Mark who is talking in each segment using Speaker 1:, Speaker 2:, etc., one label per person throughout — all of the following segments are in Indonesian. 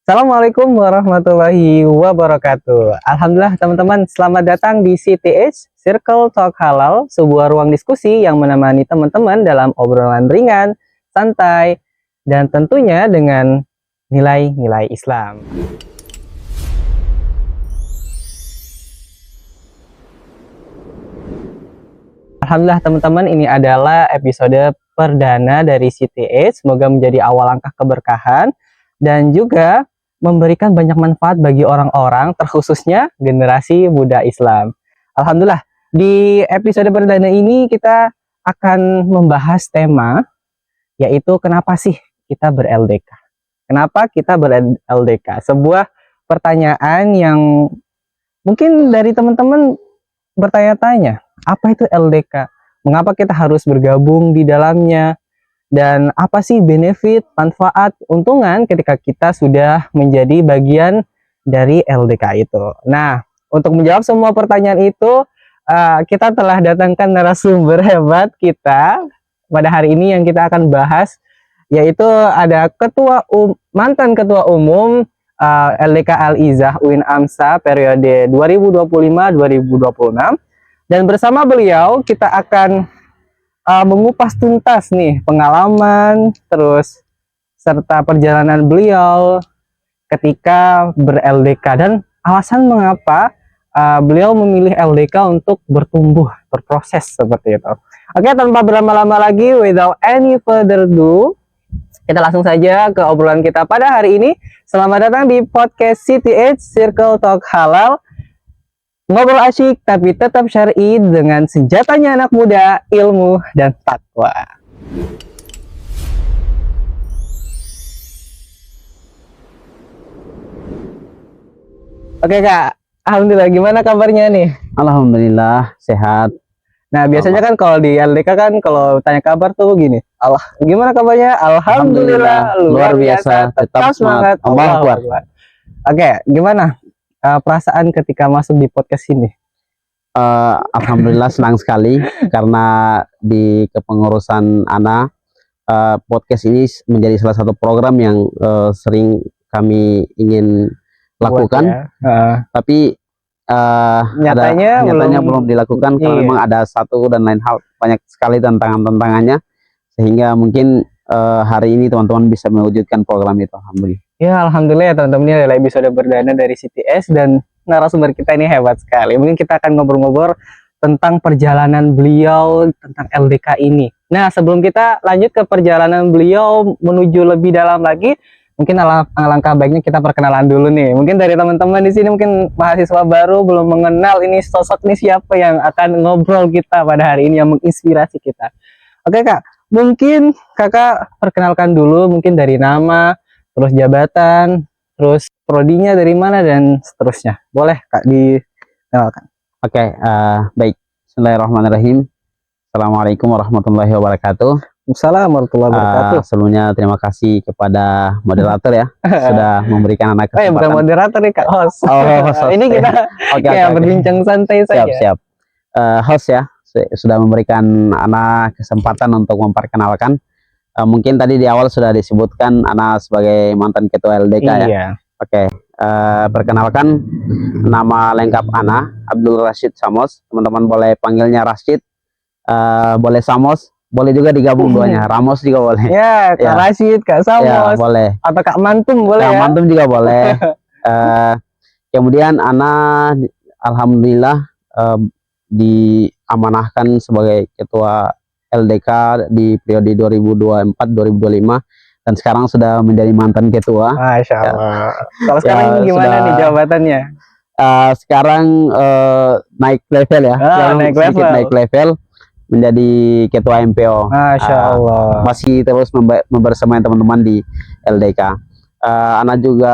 Speaker 1: Assalamualaikum warahmatullahi wabarakatuh. Alhamdulillah teman-teman, selamat datang di CTH Circle Talk Halal, sebuah ruang diskusi yang menemani teman-teman dalam obrolan ringan, santai, dan tentunya dengan nilai-nilai Islam. Alhamdulillah teman-teman, ini adalah episode perdana dari CTH. Semoga menjadi awal langkah keberkahan dan juga memberikan banyak manfaat bagi orang-orang, terkhususnya generasi muda Islam. Alhamdulillah, di episode perdana ini kita akan membahas tema, yaitu kenapa sih kita ber-LDK? Kenapa kita ber-LDK? Sebuah pertanyaan yang mungkin dari teman-teman bertanya-tanya, apa itu LDK? Mengapa kita harus bergabung di dalamnya? Dan apa sih benefit, manfaat, untungan ketika kita sudah menjadi bagian dari LDK itu? Nah, untuk menjawab semua pertanyaan itu, kita telah datangkan narasumber hebat kita pada hari ini yang kita akan bahas, yaitu ada mantan Ketua Umum LDK Al-Izah UIN AMSA periode 2025-2026. Dan bersama beliau kita akan mengupas tuntas nih pengalaman terus serta perjalanan beliau ketika ber-LDK dan alasan mengapa beliau memilih LDK untuk bertumbuh, berproses seperti itu. Oke, tanpa berlama-lama lagi, without any further ado, kita langsung saja ke obrolan kita pada hari ini. Selamat datang di podcast CTH Circle Talk Halal. Ngobrol asyik tapi tetap syar'i dengan senjatanya anak muda, ilmu dan takwa. Oke Kak, alhamdulillah, gimana kabarnya nih?
Speaker 2: Alhamdulillah sehat.
Speaker 1: Nah, biasanya kan kalau di LDK kan kalau tanya kabar tuh gini, gimana kabarnya? Alhamdulillah, luar biasa, tetap semangat. Allahu Akbar. Oke, gimana perasaan ketika masuk di podcast ini?
Speaker 2: Alhamdulillah senang sekali karena di kepengurusan Ana podcast ini menjadi salah satu program yang sering kami ingin lakukan, tapi nyatanya belum dilakukan karena memang ada satu dan lain hal, banyak sekali tantangannya, sehingga mungkin hari ini teman-teman bisa mewujudkan program itu. Alhamdulillah.
Speaker 1: Ya, alhamdulillah ya teman-teman, ini adalah episode perdana dari CTS dan narasumber kita ini hebat sekali. Mungkin kita akan ngobrol-ngobrol tentang perjalanan beliau tentang LDK ini. Nah, sebelum kita lanjut ke perjalanan beliau menuju lebih dalam lagi, mungkin alangkah baiknya kita perkenalan dulu nih. Mungkin dari teman-teman di sini mungkin mahasiswa baru belum mengenal ini sosok ini siapa yang akan ngobrol kita pada hari ini, yang menginspirasi kita. Oke Kak, mungkin Kakak perkenalkan dulu mungkin dari nama, terus jabatan, terus prodinya dari mana dan seterusnya. Boleh Kak dikenalkan?
Speaker 2: Oke, baik. Bismillahirrahmanirrahim. Assalamualaikum warahmatullahi wabarakatuh.
Speaker 1: Assalamualaikum warahmatullahi wabarakatuh.
Speaker 2: Sebelumnya terima kasih kepada moderator ya sudah memberikan anak kesempatan.
Speaker 1: Bukan moderator nih Kak, host.
Speaker 2: Host.
Speaker 1: Ini kita kayak berbincang santai saja.
Speaker 2: Siap. Host ya, sudah memberikan anak kesempatan untuk memperkenalkan. Mungkin tadi di awal sudah disebutkan Ana sebagai mantan ketua LDK ya. Oke, perkenalkan, nama lengkap Ana Abdul Rashid Samos. Teman-teman boleh panggilnya Rashid, boleh Samos, boleh juga digabung duanya. Ramos juga boleh.
Speaker 1: Ya, Kak Rashid, Kak Samos.
Speaker 2: Ya, boleh.
Speaker 1: Atau Kak Mantum boleh.
Speaker 2: Kak Mantum juga boleh. Kemudian Ana alhamdulillah diamanahkan sebagai ketua LDK di periode 2024-2025 dan sekarang sudah menjadi mantan ketua.
Speaker 1: Masya Allah. Kalau sekarang ini gimana nih jabatannya?
Speaker 2: Sekarang naik level ya. Naik level menjadi ketua MPO.
Speaker 1: Masya Allah.
Speaker 2: Masih terus membersamai teman-teman di LDK. Anak juga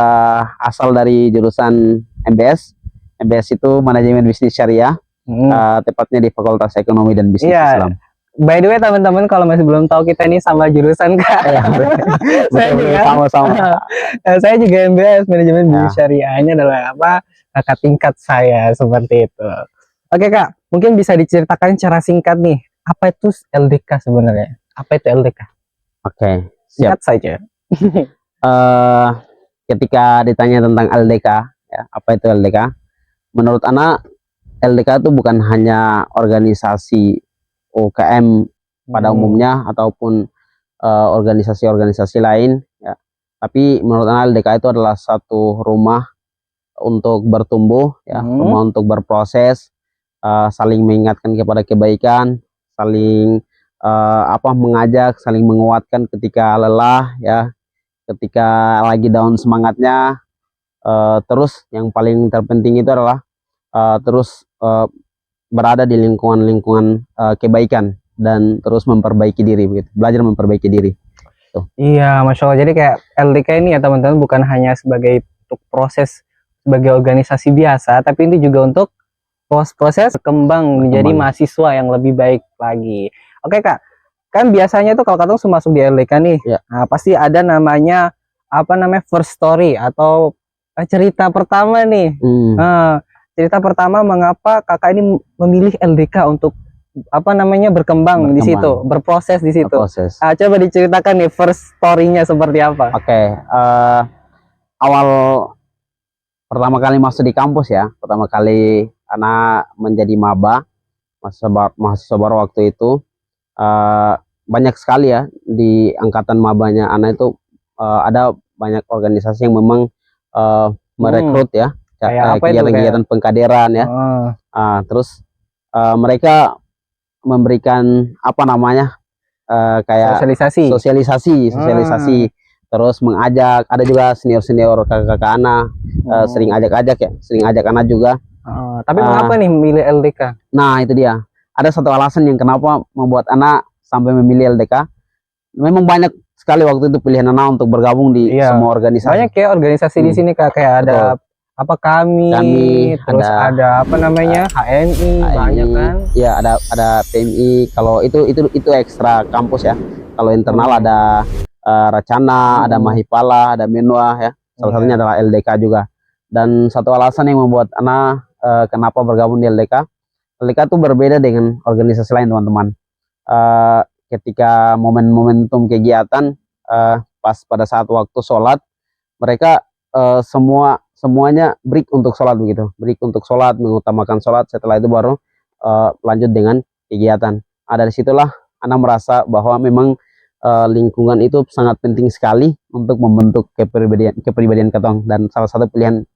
Speaker 2: asal dari jurusan MBS. MBS itu manajemen bisnis syariah. Tepatnya di Fakultas Ekonomi dan Bisnis Islam.
Speaker 1: By the way teman-teman, kalau masih belum tahu, kita ini sama jurusan Kak. Saya juga sama-sama. Saya juga MBS, manajemen bisnis syariahnya adalah kakak tingkat saya seperti itu. Oke Kak, mungkin bisa diceritakan secara singkat nih, apa itu LDK sebenarnya? Apa itu LDK?
Speaker 2: Oke, siap
Speaker 1: saja.
Speaker 2: ketika ditanya tentang LDK, ya, apa itu LDK? Menurut Ana, LDK itu bukan hanya organisasi UKM pada umumnya ataupun organisasi-organisasi lain, ya. Tapi menurut Ana LDK itu adalah satu rumah untuk bertumbuh, ya, rumah untuk berproses, saling mengingatkan kepada kebaikan, saling mengajak, saling menguatkan ketika lelah, ya, ketika lagi down semangatnya. Terus yang paling terpenting itu adalah terus berada di lingkungan-lingkungan kebaikan dan terus memperbaiki diri, begitu. Belajar memperbaiki diri. Tuh.
Speaker 1: Iya, Masya Allah. Jadi kayak LDK ini ya teman-teman bukan hanya sebagai untuk proses sebagai organisasi biasa, tapi ini juga untuk proses berkembang menjadi mahasiswa yang lebih baik lagi. Oke Kak, kan biasanya tuh kalau katong masuk di LDK nih,
Speaker 2: ya.
Speaker 1: Nah, pasti ada namanya first story atau cerita pertama nih. Cerita pertama mengapa kakak ini memilih LDK untuk berkembang di situ, berproses di situ. Coba diceritakan nih first story-nya seperti apa?
Speaker 2: Oke, awal pertama kali masuk di kampus ya, pertama kali anak menjadi maba, mahasiswa baru waktu itu, banyak sekali ya di angkatan mabanya anak itu ada banyak organisasi yang memang merekrut ya, kegiatan-kegiatan pengkaderan ya. Terus mereka memberikan kayak sosialisasi, terus mengajak, ada juga senior kakak-kakak anak sering ajak anak juga.
Speaker 1: Tapi mengapa nih memilih LDK?
Speaker 2: Nah itu dia, ada satu alasan yang kenapa membuat anak sampai memilih LDK. Memang banyak sekali waktu itu pilihan anak untuk bergabung di semua organisasi.
Speaker 1: Banyak ya organisasi di sini Kak, kayak ada kami, terus ada HMI, banyak kan?
Speaker 2: Iya, ada PMI. Kalau itu ekstra kampus ya. Kalau internal ada Racana, ada Mahipala, ada Menwa ya. Salah satunya adalah LDK juga. Dan satu alasan yang membuat anak kenapa bergabung di LDK, LDK itu berbeda dengan organisasi lain teman-teman. Ketika momentum kegiatan pas pada saat waktu sholat, mereka semuanya break untuk sholat begitu, mengutamakan sholat. Setelah itu baru lanjut dengan kegiatan. Dari situlah anak merasa bahwa memang lingkungan itu sangat penting sekali untuk membentuk kepribadian ketong, dan salah satu pilihan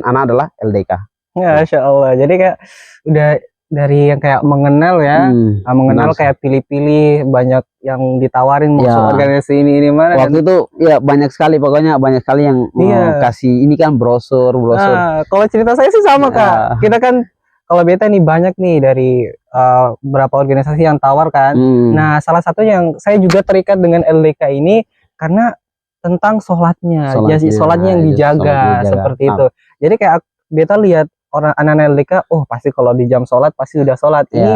Speaker 2: anak adalah LDK.
Speaker 1: Ya, Masya Allah. Jadi kayak udah dari yang kayak mengenal ya, mengenal kayak pilih-pilih, banyak yang ditawarin masuk organisasi ini mana.
Speaker 2: Waktu itu ya banyak sekali, pokoknya banyak sekali yang kasih ini kan brosur.
Speaker 1: Kalau cerita saya sih sama Kak, kita kan kalau beta nih banyak nih dari beberapa organisasi yang tawar kan. Nah salah satu yang saya juga terikat dengan LDK ini karena tentang sholatnya yang dijaga seperti itu. Jadi kayak beta lihat orang anak-anak LDK, pasti kalau di jam sholat pasti sudah sholat. Ini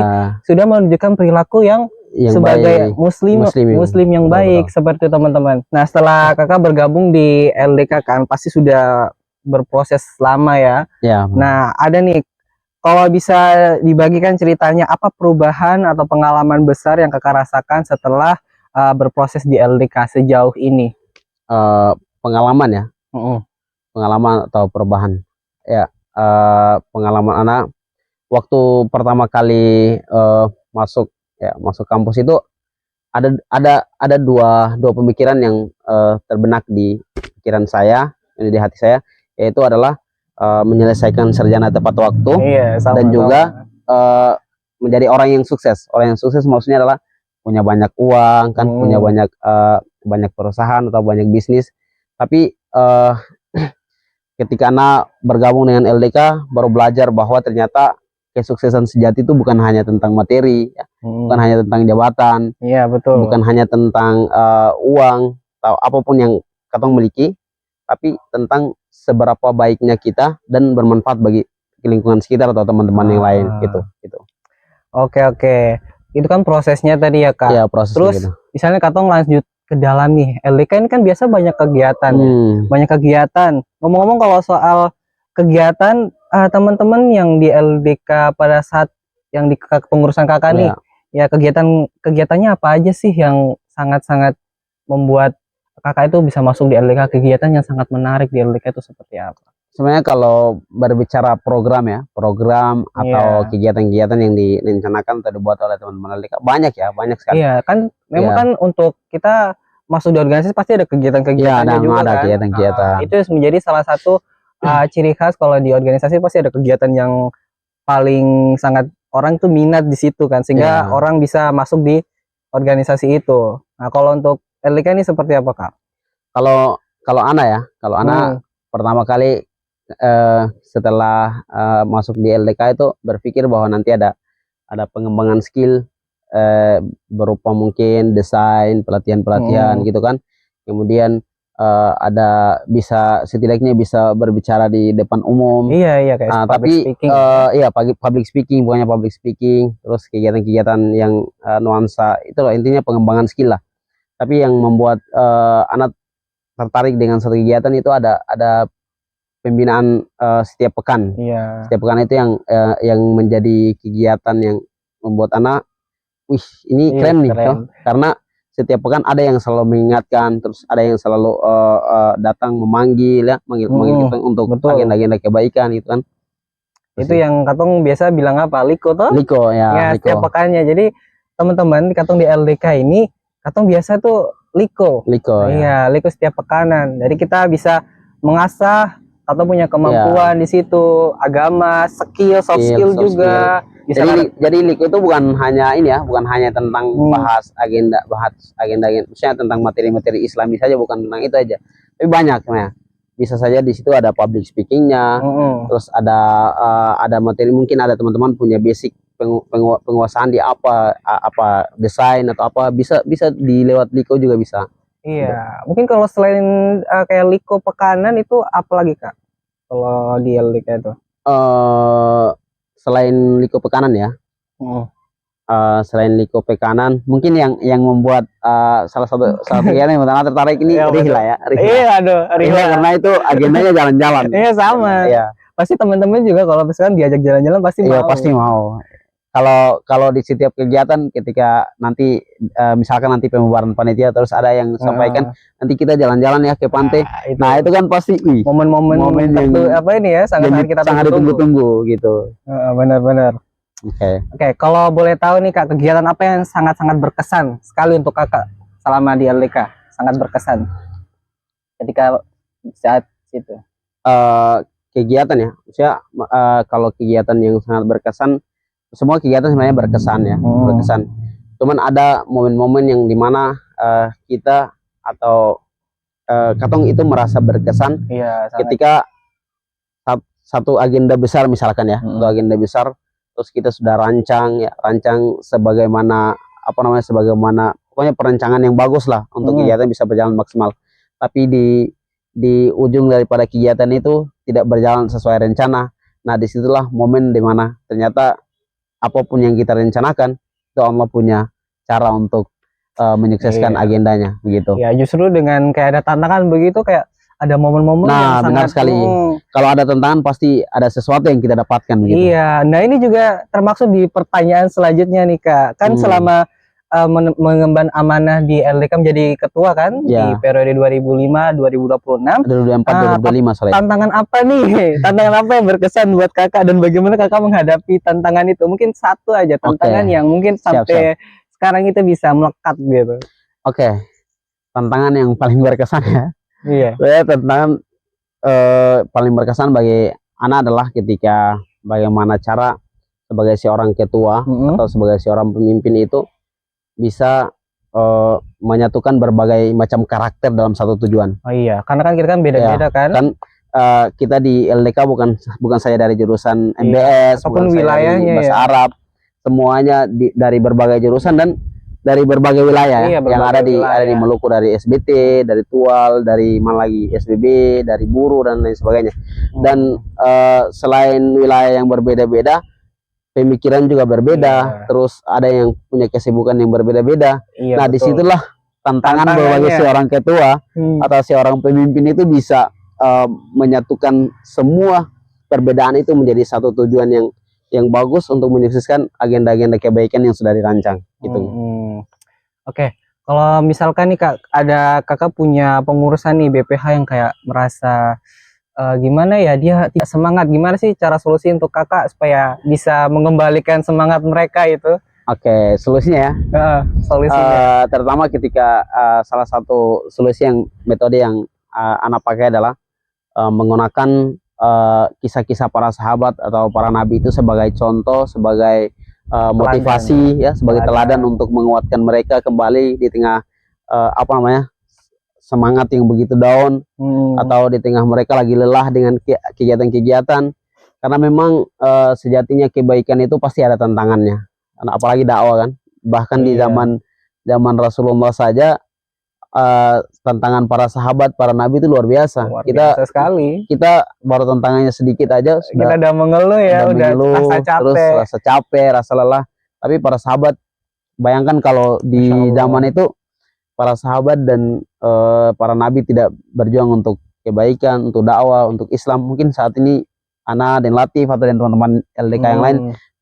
Speaker 1: sudah menunjukkan perilaku yang sebagai muslim yang baik, seperti teman-teman. Nah setelah kakak bergabung di LDK kan pasti sudah berproses lama ya. Nah ada nih, kalau bisa dibagikan ceritanya, apa perubahan atau pengalaman besar yang kakak rasakan setelah berproses di LDK sejauh ini?
Speaker 2: Pengalaman ya, pengalaman atau perubahan ya. Pengalaman anak waktu pertama kali masuk kampus itu ada dua pemikiran yang terbenak di pikiran saya, di hati saya, yaitu adalah menyelesaikan sarjana tepat waktu, dan juga menjadi orang yang sukses. Orang yang sukses maksudnya adalah punya banyak uang kan, punya banyak perusahaan atau banyak bisnis. Tapi ketika anak bergabung dengan LDK, baru belajar bahwa ternyata kesuksesan sejati itu bukan hanya tentang materi, ya. Bukan hanya tentang jabatan, betul. Bukan hanya tentang uang atau apapun yang kita miliki, tapi tentang seberapa baiknya kita dan bermanfaat bagi lingkungan sekitar atau teman-teman yang lain gitu.
Speaker 1: Oke, itu kan prosesnya tadi ya Kak. Terus gitu. Misalnya katong lanjut ke dalam nih, LDK ini kan biasa banyak kegiatan, Ngomong-ngomong kalau soal kegiatan, teman-teman yang di LDK pada saat yang di pengurusan kakak nih, ya kegiatannya apa aja sih yang sangat-sangat membuat kakak itu bisa masuk di LDK, kegiatan yang sangat menarik di LDK itu seperti apa?
Speaker 2: Sebenarnya kalau berbicara program ya, program atau kegiatan-kegiatan yang direncanakan atau dibuat oleh teman-teman LDK banyak ya, banyak sekali.
Speaker 1: Iya, kan memang kan untuk kita masuk di organisasi pasti ada kegiatan-kegiatannya juga
Speaker 2: ada
Speaker 1: kan.
Speaker 2: kegiatan-kegiatan.
Speaker 1: Itu menjadi salah satu ciri khas kalau di organisasi pasti ada kegiatan yang paling sangat orang tuh minat di situ kan, sehingga orang bisa masuk di organisasi itu. Nah, kalau untuk LDK ini seperti apa, Kak?
Speaker 2: Kalau Ana ya, kalau Ana pertama kali setelah masuk di LDK itu berpikir bahwa nanti ada pengembangan skill berupa mungkin desain, pelatihan-pelatihan gitu kan. Kemudian ada setidaknya bisa berbicara di depan umum.
Speaker 1: Iya kayak
Speaker 2: tapi public speaking, bukannya public speaking, terus kegiatan-kegiatan yang nuansa itu loh, intinya pengembangan skill lah. Tapi yang membuat anak tertarik dengan satu kegiatan itu ada pembinaan setiap pekan. Setiap pekan itu yang menjadi kegiatan yang membuat anak, wih ini keren nih, toh. Karena setiap pekan ada yang selalu mengingatkan, terus ada yang selalu datang memanggil kita untuk agenda-agenda kebaikan gitu kan. Terus
Speaker 1: itu yang katong biasa bilang apa, liko toh? Liko ya, setiap pekannya. Jadi teman-teman katong di LDK ini katong biasa tuh liko liko setiap pekanan. Jadi kita bisa mengasah atau punya kemampuan di situ, agama, soft skill juga.
Speaker 2: Jadi liko itu bukan hanya ini ya, bukan hanya tentang bahas agenda, maksudnya tentang materi-materi Islami saja, bukan tentang itu aja. Tapi banyak ya. Bisa saja di situ ada public speakingnya, terus ada materi, mungkin ada teman-teman punya basic penguasaan di apa desain atau apa, bisa dilewat liko juga bisa.
Speaker 1: Iya, mungkin kalau selain kayak liko pekanan itu apa lagi, Kak? Kalau di LDK itu?
Speaker 2: Selain liko pekanan ya, selain liko pekanan, mungkin yang membuat salah satu kegiatan yang pertama tertarik ini rihla ya. Rihla karena itu agendanya jalan-jalan.
Speaker 1: Iya sama. Pasti teman-teman juga kalau misalkan diajak jalan-jalan pasti mau.
Speaker 2: Pasti mau. Kalau di setiap kegiatan ketika nanti misalkan nanti pembubaran panitia terus ada yang sampaikan nanti kita jalan-jalan ya ke pantai. Nah, itu kan pasti
Speaker 1: momen-momen yang apa ini ya sangat
Speaker 2: ditunggu-tunggu gitu.
Speaker 1: Benar-benar. Oke, kalau boleh tahu nih Kak, kegiatan apa yang sangat-sangat berkesan sekali untuk Kakak selama di LDK? Sangat berkesan ketika saat itu.
Speaker 2: Kegiatan ya, maksudnya kalau kegiatan yang sangat berkesan, semua kegiatan sebenarnya berkesan ya, berkesan. Cuman ada momen-momen yang dimana kita atau katong itu merasa berkesan ketika satu agenda besar misalkan ya, satu agenda besar, terus kita sudah rancang sebagaimana pokoknya perencanaan yang bagus lah untuk kegiatan bisa berjalan maksimal. Tapi di ujung daripada kegiatan itu tidak berjalan sesuai rencana. Nah, disitulah momen dimana ternyata apapun yang kita rencanakan itu Allah punya cara untuk menyukseskan agendanya begitu.
Speaker 1: Ya, justru dengan kayak ada tantangan begitu, kayak ada momen-momen yang
Speaker 2: benar sekali. Kalau ada tantangan pasti ada sesuatu yang kita dapatkan begitu.
Speaker 1: Iya, nah ini juga termaksud di pertanyaan selanjutnya nih Kak. Kan selama mengemban amanah di LDK menjadi ketua kan di periode 2005-2026.
Speaker 2: 2004-2025 soalnya.
Speaker 1: Tantangan apa nih? Tantangan apa yang berkesan buat Kakak dan bagaimana Kakak menghadapi tantangan itu? Mungkin satu aja tantangan yang mungkin sampai sekarang itu bisa melekat gitu.
Speaker 2: Tantangan yang paling berkesan ya. Tantangan paling berkesan bagi Ana adalah ketika bagaimana cara sebagai seorang ketua atau sebagai seorang pemimpin itu bisa menyatukan berbagai macam karakter dalam satu tujuan.
Speaker 1: Karena kan kita kan beda-beda kan.
Speaker 2: Kita di LDK bukan saya dari jurusan MBS
Speaker 1: ataupun wilayahnya
Speaker 2: bahasa Arab, semuanya dari berbagai jurusan dan dari berbagai wilayah yang ada di Maluku, dari SBT, dari Tual, dari mana lagi SBB, dari buruh dan lain sebagainya. Dan selain wilayah yang berbeda-beda, pemikiran juga berbeda, terus ada yang punya kesibukan yang berbeda-beda. Nah, disitulah tantangan bagi seorang ketua atau seorang pemimpin itu bisa menyatukan semua perbedaan itu menjadi satu tujuan yang bagus untuk menyukseskan agenda-agenda kebaikan yang sudah dirancang gitu.
Speaker 1: Kalau misalkan nih Kak, ada Kakak punya pengurusan nih BPH yang kayak merasa gimana ya, dia tidak semangat, gimana sih cara solusi untuk Kakak supaya bisa mengembalikan semangat mereka itu?
Speaker 2: Oke, solusinya ya.
Speaker 1: Solusinya.
Speaker 2: Terutama ketika salah satu solusi yang metode yang anak pakai adalah menggunakan kisah-kisah para sahabat atau para nabi itu sebagai contoh, sebagai motivasi ya, sebagai teladan untuk menguatkan mereka kembali di tengah apa namanya, semangat yang begitu down, atau di tengah mereka lagi lelah dengan kegiatan-kegiatan. Karena memang sejatinya kebaikan itu pasti ada tantangannya, apalagi dakwah kan. Bahkan di zaman Rasulullah saja tantangan para sahabat, para nabi itu luar biasa.
Speaker 1: Biasa sekali.
Speaker 2: Kita baru tantangannya sedikit aja
Speaker 1: kita udah mengeluh ya, udah rasa capek,
Speaker 2: terus rasa capek, rasa lelah. Tapi para sahabat, bayangkan kalau di zaman itu para sahabat dan para nabi tidak berjuang untuk kebaikan, untuk dakwah, untuk Islam, mungkin saat ini Ana dan Latif atau dan teman-teman LDK yang lain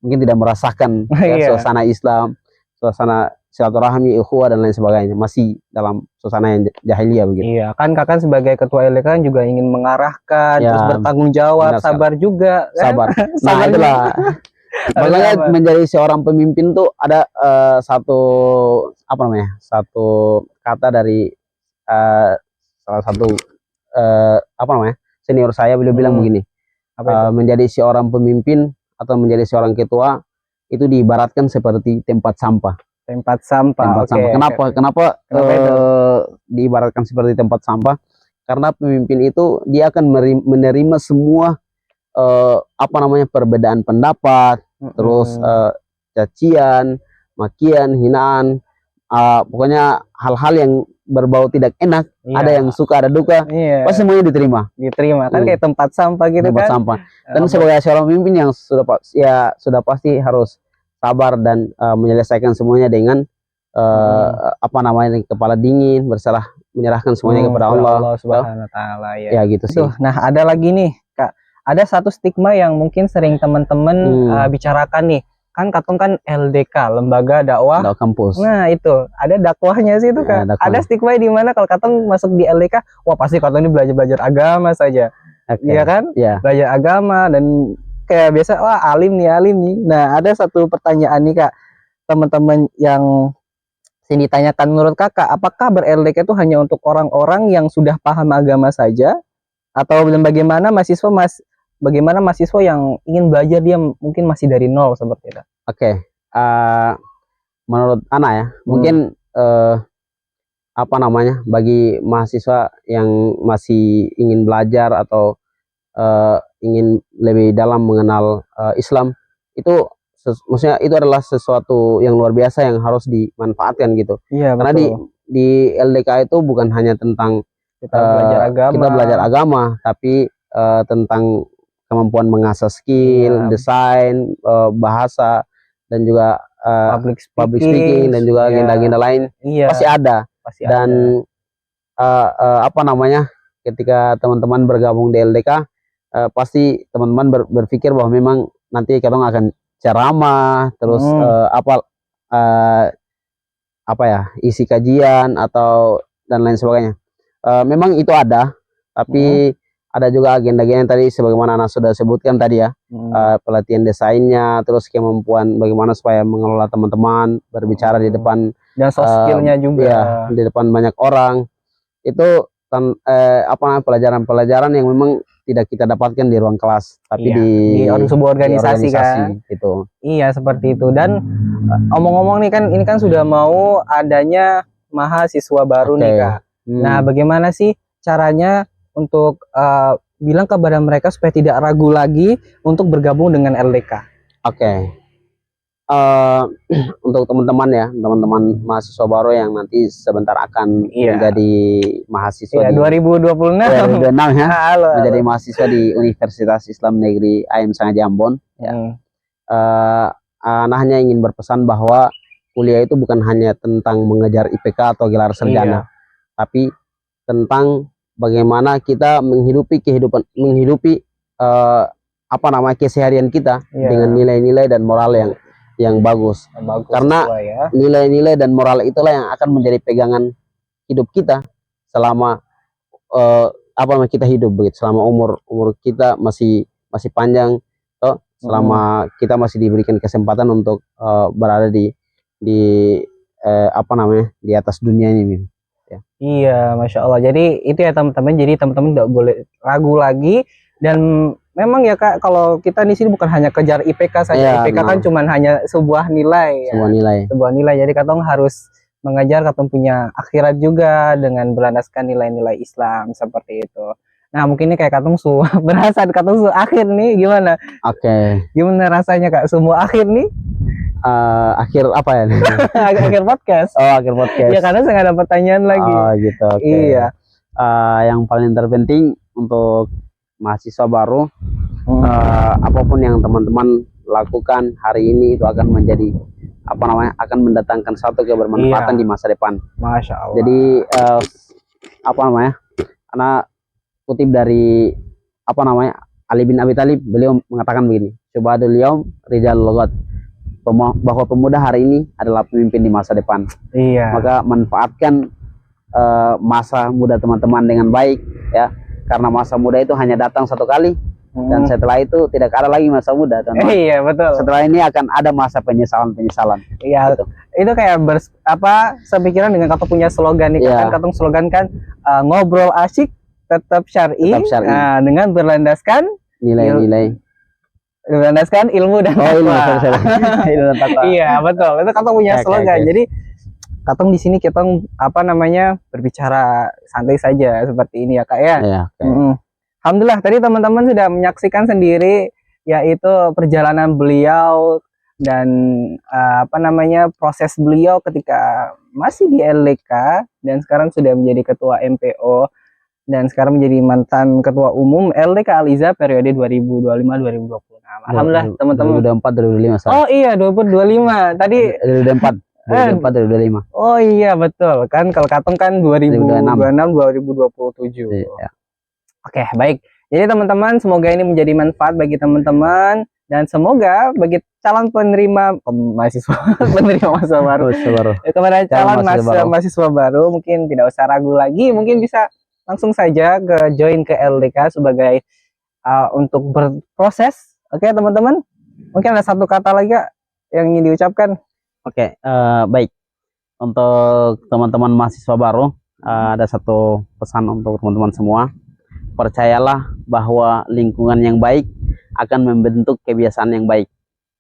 Speaker 2: mungkin tidak merasakan suasana Islam, suasana silaturahmi, ukhuwah dan lain sebagainya, masih dalam suasana yang jahiliyah begitu.
Speaker 1: Iya, kan Kakak sebagai ketua LDK kan juga ingin mengarahkan, terus bertanggung jawab, sabar juga, kan?
Speaker 2: Sabar. Nah, itulah. Makanya menjadi seorang pemimpin tuh ada satu apa namanya? Satu kata dari salah satu apa namanya? Senior saya, beliau bilang begini. Menjadi seorang pemimpin atau menjadi seorang ketua itu diibaratkan seperti tempat sampah.
Speaker 1: Tempat sampah.
Speaker 2: Kenapa diibaratkan seperti tempat sampah? Karena pemimpin itu dia akan menerima semua apa namanya, perbedaan pendapat, terus cacian, makian, hinaan, pokoknya hal-hal yang berbau tidak enak. Ada yang suka, ada duka, pasti semuanya diterima
Speaker 1: kan, kayak tempat sampah gitu,
Speaker 2: tempat sampah. Dan sebagai seorang pemimpin yang sudah pasti harus sabar dan menyelesaikan semuanya dengan apa namanya, kepala dingin, berserah, menyerahkan semuanya kepada Allah
Speaker 1: Subhanahu wa taala
Speaker 2: ya gitu sih.
Speaker 1: Nah, ada lagi nih Kak, ada satu stigma yang mungkin sering teman-teman bicarakan nih, kan Katong kan LDK, lembaga dakwah
Speaker 2: kampus.
Speaker 1: Nah, itu ada dakwahnya sih itu Kak. Ada stigma di mana kalau Katong masuk di LDK, wah pasti Katong ini belajar agama saja. Iya kan? Belajar agama dan kayak biasa, wah alim nih. Nah, ada satu pertanyaan nih Kak, teman-teman yang sini ditanyakan, menurut Kakak, apakah ber-LDK itu hanya untuk orang-orang yang sudah paham agama saja, atau bagaimana mahasiswa yang ingin belajar, dia mungkin masih dari nol seperti itu?
Speaker 2: Menurut Ana ya, mungkin apa namanya, bagi mahasiswa yang masih ingin belajar atau ingin lebih dalam mengenal Islam, itu maksudnya itu adalah sesuatu yang luar biasa yang harus dimanfaatkan gitu. Karena di LDK itu bukan hanya tentang kita belajar agama, tapi tentang kemampuan mengasah skill, desain, bahasa, dan juga public speaking dan juga agenda-agenda lain. Pasti ada. Dan apa namanya, ketika teman-teman bergabung di LDK, pasti teman-teman berpikir bahwa memang nanti kita akan ceramah, terus apa ya, isi kajian atau dan lain sebagainya. Memang itu ada, tapi ada juga agenda-agenda yang tadi sebagaimana Ana sudah sebutkan tadi ya, pelatihan desainnya, terus kemampuan bagaimana supaya mengelola teman-teman, berbicara di depan,
Speaker 1: dan soft skillnya juga
Speaker 2: di depan banyak orang. Itu apa, pelajaran-pelajaran yang memang tidak kita dapatkan di ruang kelas, tapi di
Speaker 1: sebuah organisasi kan
Speaker 2: gitu.
Speaker 1: Iya, seperti itu. Dan omong-omong nih kan, ini kan sudah mau adanya mahasiswa baru nih Kak. Nah, bagaimana sih caranya untuk bilang kepada mereka supaya tidak ragu lagi untuk bergabung dengan LDK?
Speaker 2: Untuk teman-teman ya, teman-teman mahasiswa baru yang nanti sebentar akan menjadi mahasiswa
Speaker 1: 2026
Speaker 2: ya, menjadi mahasiswa di Universitas Islam Negeri IAIN Sangaja Ambon. Ana hanya ingin berpesan bahwa kuliah itu bukan hanya tentang mengejar IPK atau gelar sarjana, tapi tentang bagaimana kita menghidupi apa namanya, keseharian kita dengan nilai-nilai dan moral yang bagus.
Speaker 1: Bagus
Speaker 2: Karena
Speaker 1: sesuai ya.
Speaker 2: nilai-nilai dan moral itulah yang akan menjadi pegangan hidup kita selama apa namanya kita hidup begitu, selama umur kita masih panjang, toh selama kita masih diberikan kesempatan untuk berada di apa namanya di atas dunia ini, Min. Ya.
Speaker 1: Iya, Masya Allah. Jadi itu ya teman-teman. Jadi teman-teman nggak boleh ragu lagi. Dan memang ya Kak, kalau kita di sini bukan hanya kejar IPK saja.
Speaker 2: Ya,
Speaker 1: IPK kan cuma hanya sebuah nilai.
Speaker 2: Sebuah nilai.
Speaker 1: Sebuah nilai. Jadi katong harus mengajar, katong punya akhirat juga dengan berlandaskan nilai-nilai Islam seperti itu. Nah mungkin ini kayak katong berasa katong akhir nih gimana?
Speaker 2: Oke.
Speaker 1: Gimana rasanya Kak? Semua akhir nih?
Speaker 2: Akhir apa ya?
Speaker 1: Akhir podcast.
Speaker 2: Oh, akhir podcast.
Speaker 1: Ya karena saya nggak ada pertanyaan lagi.
Speaker 2: Oh gitu. Okay. Iya. Yang paling terpenting untuk mahasiswa baru, apapun yang teman-teman lakukan hari ini itu akan menjadi apa namanya, akan mendatangkan satu kebermanfaatan di masa depan. Masya Allah. Jadi apa namanya? Karena kutip dari apa namanya Ali bin Abi Thalib, beliau mengatakan begini, Syubhadul yaum rijal logat, bahwa pemuda hari ini adalah pemimpin di masa depan. Iya. Maka manfaatkan masa muda teman-teman dengan baik ya, karena masa muda itu hanya datang satu kali dan setelah itu tidak ada lagi masa muda, teman-teman. Iya betul. Setelah ini akan ada masa penyesalan. Iya. Gitu. Itu kayak sepikiran dengan kata punya slogan nih, kan katong slogan kan ngobrol asik tetap syar'i, dengan berlandaskan nilai-nilai. Berlandaskan ilmu dan takwa. Iya betul. Itu katong punya slogan. Jadi katong di sini kita apa namanya berbicara santai saja seperti ini ya Kak ya. Iya, Alhamdulillah tadi teman-teman sudah menyaksikan sendiri yaitu perjalanan beliau dan apa namanya proses beliau ketika masih di LDK dan sekarang sudah menjadi ketua MPO dan sekarang menjadi mantan ketua umum LDK Aliza periode 2025-2026. Alhamdulillah teman-teman. 2024-2025. Oh iya 2025 tadi. 2024-2025. Oh iya betul kan, kalau katong kan 2026-2027. Iya. Oke baik. Jadi teman-teman semoga ini menjadi manfaat bagi teman-teman dan semoga bagi calon penerima mahasiswa mahasiswa baru. Kepada calon mahasiswa baru mungkin tidak usah ragu lagi, mungkin bisa langsung saja join ke LDK sebagai untuk berproses. Oke teman-teman, mungkin ada satu kata lagi Kak yang ingin diucapkan. Oke, baik. Untuk teman-teman mahasiswa baru, ada satu pesan untuk teman-teman semua. Percayalah bahwa lingkungan yang baik akan membentuk kebiasaan yang baik.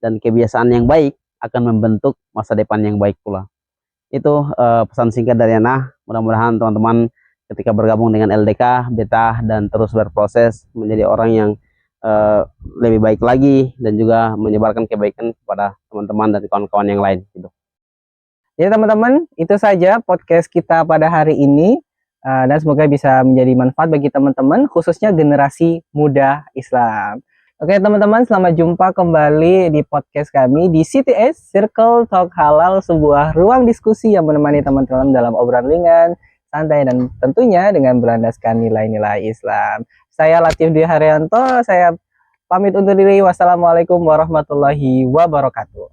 Speaker 2: Dan kebiasaan yang baik akan membentuk masa depan yang baik pula. Itu pesan singkat dari Ana. Mudah-mudahan teman-teman ketika bergabung dengan LDK, betah dan terus berproses menjadi orang yang lebih baik lagi dan juga menyebarkan kebaikan kepada teman-teman dan kawan-kawan yang lain gitu. Jadi teman-teman, itu saja podcast kita pada hari ini dan semoga bisa menjadi manfaat bagi teman-teman khususnya generasi muda Islam. Oke teman-teman, selamat jumpa kembali di podcast kami di CTS Circle Talk Halal, sebuah ruang diskusi yang menemani teman-teman dalam obrolan ringan, santai dan tentunya dengan berlandaskan nilai-nilai Islam. Saya Latif Dwi Haryanto, saya pamit undur diri. Wassalamualaikum warahmatullahi wabarakatuh.